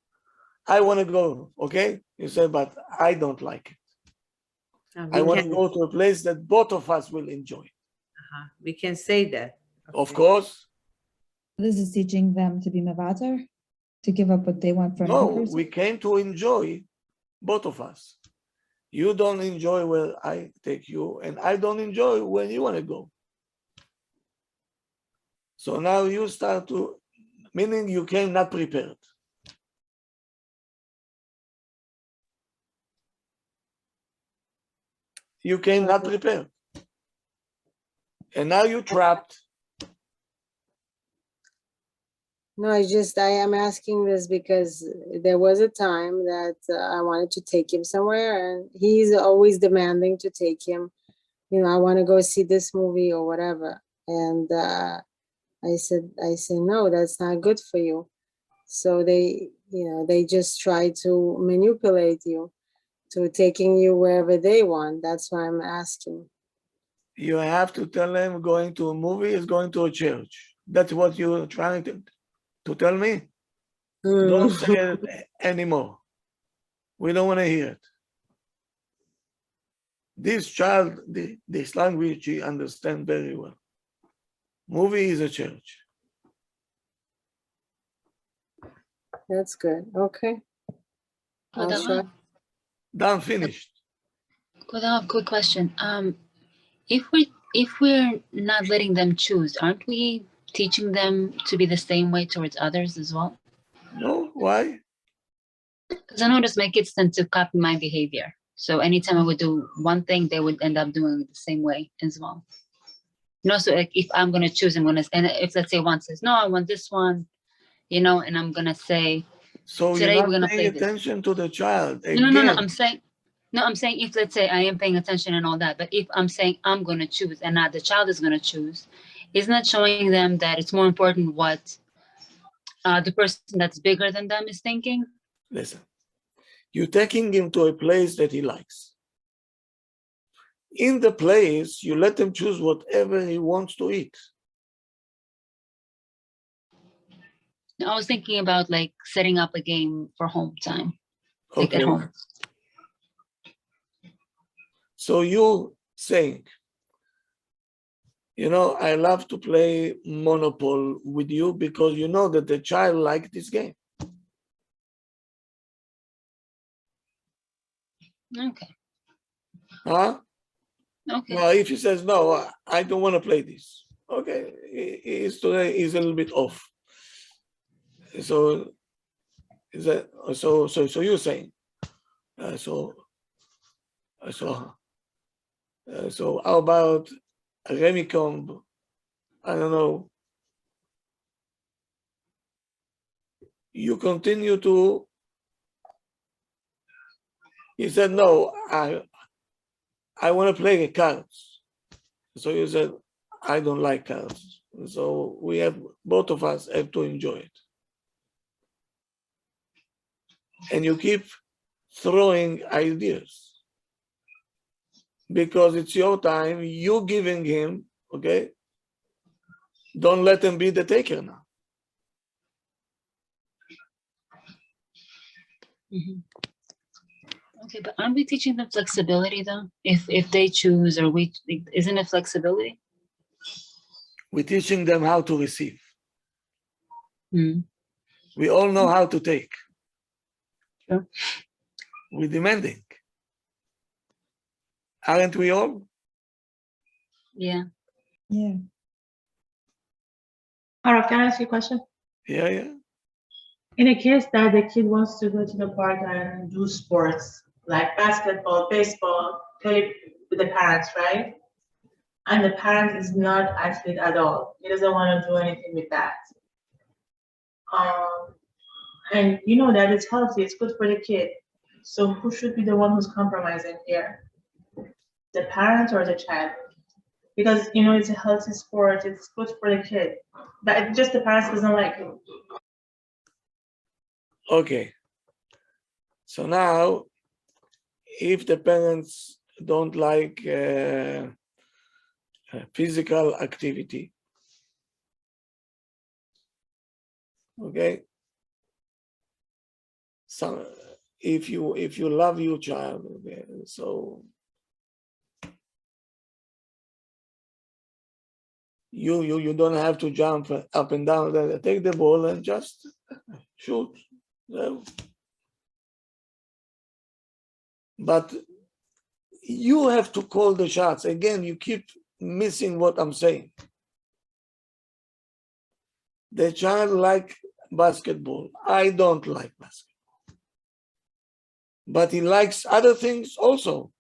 I want to go, okay? You say, but I don't like it. I want to go to a place that both of us will enjoy. We can say that. Of course. This is teaching them to be mevater, to give up what they want for another No, person. we came to enjoy, both of us. You don't enjoy where I take you, and I don't enjoy when you want to go. So now you start to, meaning you came not prepared. You came not prepared. And now you're trapped. No, I am asking this because there was a time that I wanted to take him somewhere and he's always demanding to take him. You know, I want to go see this movie or whatever. And I said, no, that's not good for you. So they just try to manipulate you to taking you wherever they want. That's why I'm asking. You have to tell them going to a movie is going to a church. That's what you're trying to tell me? Don't say it anymore. We don't want to hear it. This child, this language, he understands very well. Movie is a church. That's good. Okay. I'll try. Done, finished. Quick question. If we're not letting them choose, aren't we teaching them to be the same way towards others as well? No, why? Because I notice my kids tend to copy my behavior. So anytime I would do one thing, they would end up doing it the same way as well. You know, so like if I'm gonna choose, and if let's say one says, no, I want this one, you know, and I'm gonna say, So today you're we're not gonna paying play this. attention to the child. No, Again, I'm saying if, let's say, I am paying attention and all that, but if I'm saying I'm gonna choose and not the child is gonna choose, isn't that showing them that it's more important what the person that's bigger than them is thinking? listen, you're taking him to a place that he likes. In the place, you let him choose whatever he wants to eat. I was thinking about like setting up a game for home time, like at Okay. home. So you saying, you know, I love to play Monopoly with you because you know that the child likes this game. Okay. Huh? Okay. Now, if he says, no, I don't want to play this. Okay, today is a little bit off. So is that so you're saying so how about Remicombe? I don't know. You continue to. He said, no, I want to play the cards. So you said, I don't like cards. So we have, both of us have to enjoy it. And you keep throwing ideas because it's your time, you giving him, okay? Don't let him be the taker now. Mhm. Okay, but aren't we teaching them flexibility though? If they choose, or isn't it flexibility? We're teaching them how to receive. Mm. We all know how to take. Sure. We're demanding. Aren't we all? Yeah. Yeah. Harold, can I ask you a question? Yeah, yeah. In a case that the kid wants to go to the park and do sports, like basketball, baseball, play with the parents, right? And the parent is not athlete at all. He doesn't want to do anything with that. And you know that it's healthy, it's good for the kid. So who should be the one who's compromising here? The parent or the child? Because you know it's a healthy sport, it's good for the kid. But it just the parents doesn't like it. Okay. So now, if the parents don't like physical activity, okay, so if you love your child, okay, so you don't have to jump up and down. Take the ball and just shoot. So, but you have to call the shots. Again, you keep missing what I'm saying. The child like basketball. I don't like basketball. But he likes other things also.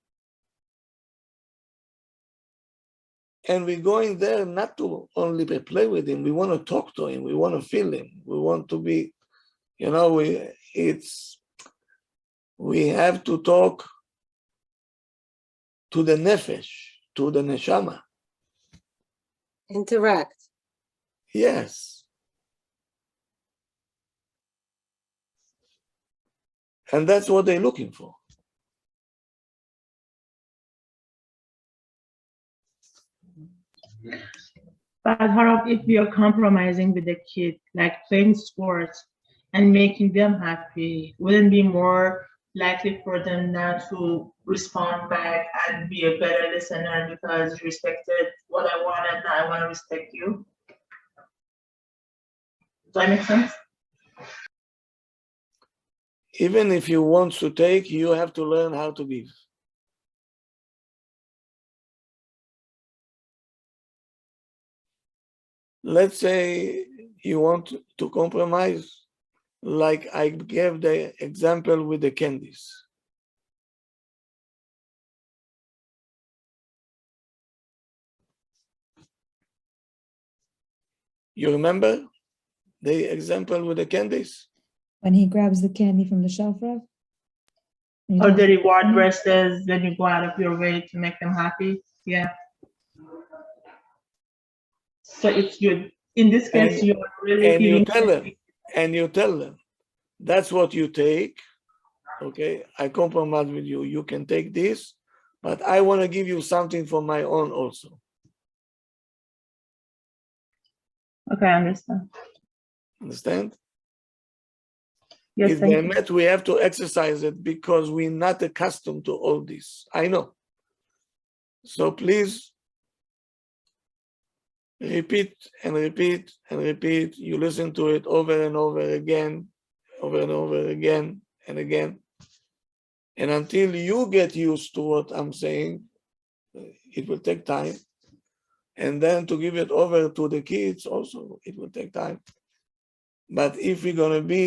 And we're going there not to only play with him. We want to talk to him. We want to feel him. We want to be, you know, we have to talk to the nefesh, to the neshama. Interact. Yes. And that's what they're looking for. But Harold, if we are compromising with the kid, like playing sports and making them happy, wouldn't be more likely for them now to respond back and be a better listener because you respected what I wanted, now I want to respect you? Does that make sense? Even if you want to take, you have to learn how to give. Let's say you want to compromise, like I gave the example with the candies. You remember the example with the candies? When he grabs the candy from the shelf, Rav? When you Or talk the about reward candy? versus then you go out of your way to make them happy. Yeah. So it's good. In this case, And- you're really And you giving tell them, that's what you take. Okay, I compromise with you. You can take this, but I want to give you something for my own also. Okay, I understand. Understand? Yes, If thank they you. met, we have to exercise it because we're not accustomed to all this. I know. So please repeat and repeat and repeat. You listen to it over and over again, over and over again and again. And until you get used to what I'm saying, it will take time. And then to give it over to the kids also, it will take time. But if we're going to be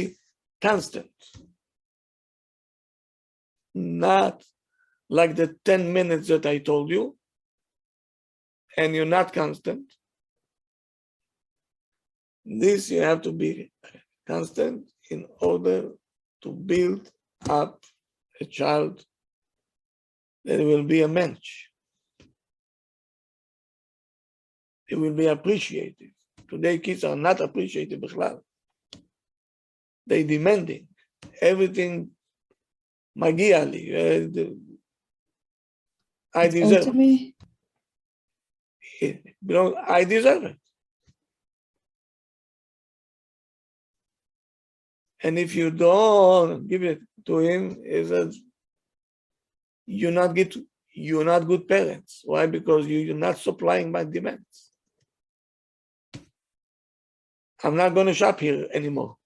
constant, not like the 10 minutes that I told you, and you're not constant, this you have to be constant in order to build up a child that will be a mensch. It will be appreciated. Today kids are not appreciated bichlal. They demanding everything magia li. I It's owed deserve to me. it. I deserve it. And if you don't give it to him, is that you're not good parents. Why? Because you're not supplying my demands. I'm not going to shop here anymore.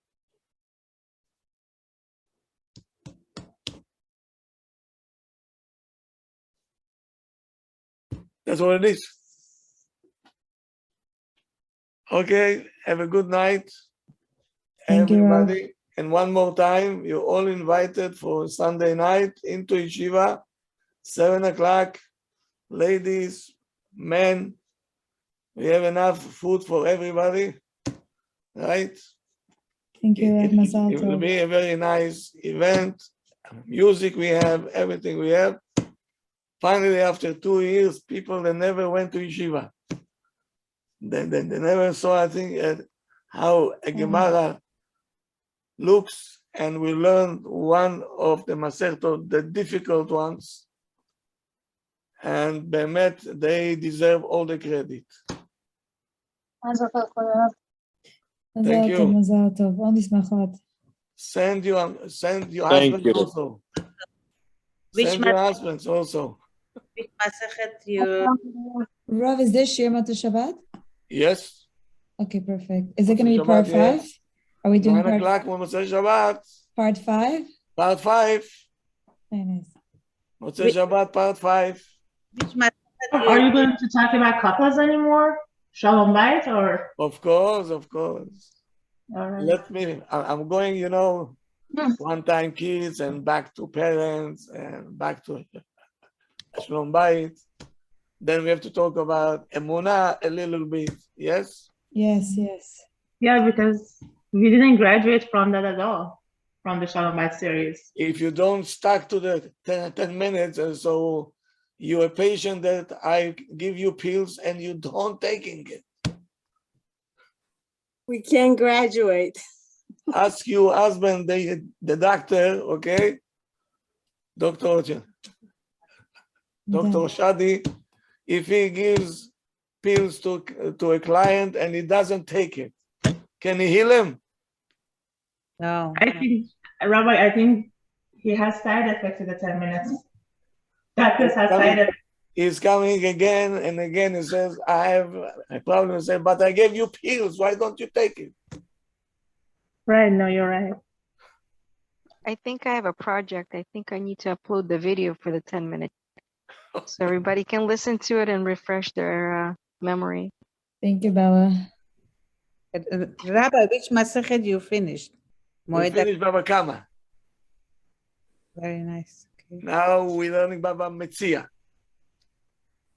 That's what it is. Okay, have a good night, Thank you, Rav. everybody. And one more time, you're all invited for Sunday night into Yeshiva, 7 o'clock. Ladies, men, we have enough food for everybody, right? Thank you, Rav. Mazal It will tov. be a very nice event. Music we have, everything we have. Finally, after 2 years, people that never went to yeshiva. They never saw, I think, how a Gemara looks, and we learned one of the Masertot, the difficult ones. And Bemet, they deserve all the credit. Mazal tov, Kol Rav. Thank Mazal you. tov, mazal tov. Only smachot. Send your Thank husbands you. also. Which Send your husbands also. which masachet you? Rav, is this Shir Mata Shabbat? Yes. Okay, perfect. Is it going to be Shabbat, part 5? yes. Are we doing 9 o'clock, Motzei Shabbat. part 5? Part 5. Very nice. Motzei Shabbat, part 5. Which masachet Are you? you going to talk about couples anymore? Shalom Bait or? Of course, of course. All right. I'm going, one time kids and back to parents and back to Shalom Bayit. Then we have to talk about Emunah a little bit. Yes? Yes, yes. Yeah, because we didn't graduate from that at all, from the Shalom Bait series. If you don't stuck to the 10 minutes, and so you're a patient that I give you pills and you don't taking it. We can't graduate. Ask your husband, the doctor, okay? Dr. Shadi, if he gives pills to a client and he doesn't take it, can he heal him? No. I think, Rabbi, I think he has side effects in the 10 minutes. Doctors have side effects. He's coming again and again. He says, I have a problem. He said, but I gave you pills. Why don't you take it? Right, no, you're right. I think I have a project. I think I need to upload the video for the 10 minutes so everybody can listen to it and refresh their memory. Thank you, Bella. Rabbi, which masachet you finished? We Moed finished Baba Kama. Very nice. Okay. Now we're learning Baba Metzia.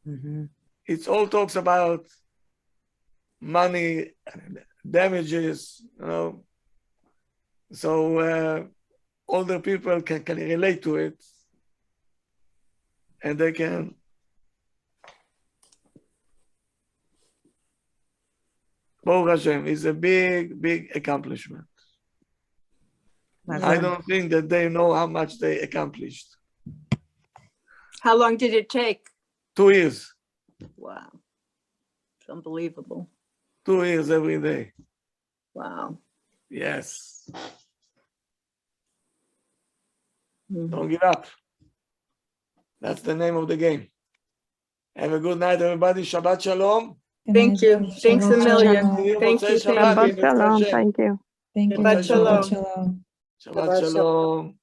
Mhm. It all talks about money damages, so older people can relate to it, and they can Baruch Hashem is a big accomplishment. I don't think that they know how much they accomplished. How long did it take? 2 years. Wow. It's unbelievable. 2 years every day. Wow. Yes. Mhm. Don't give up. That's the name of the game. Have a good night, everybody. Shabbat Shalom. Thank you. Thanks a Shabbat million. shalom. Thank you. Shabbat Thank you. shalom. Thank you. Thank you. Shabbat Shabbat shalom. shalom. Shabbat Shalom.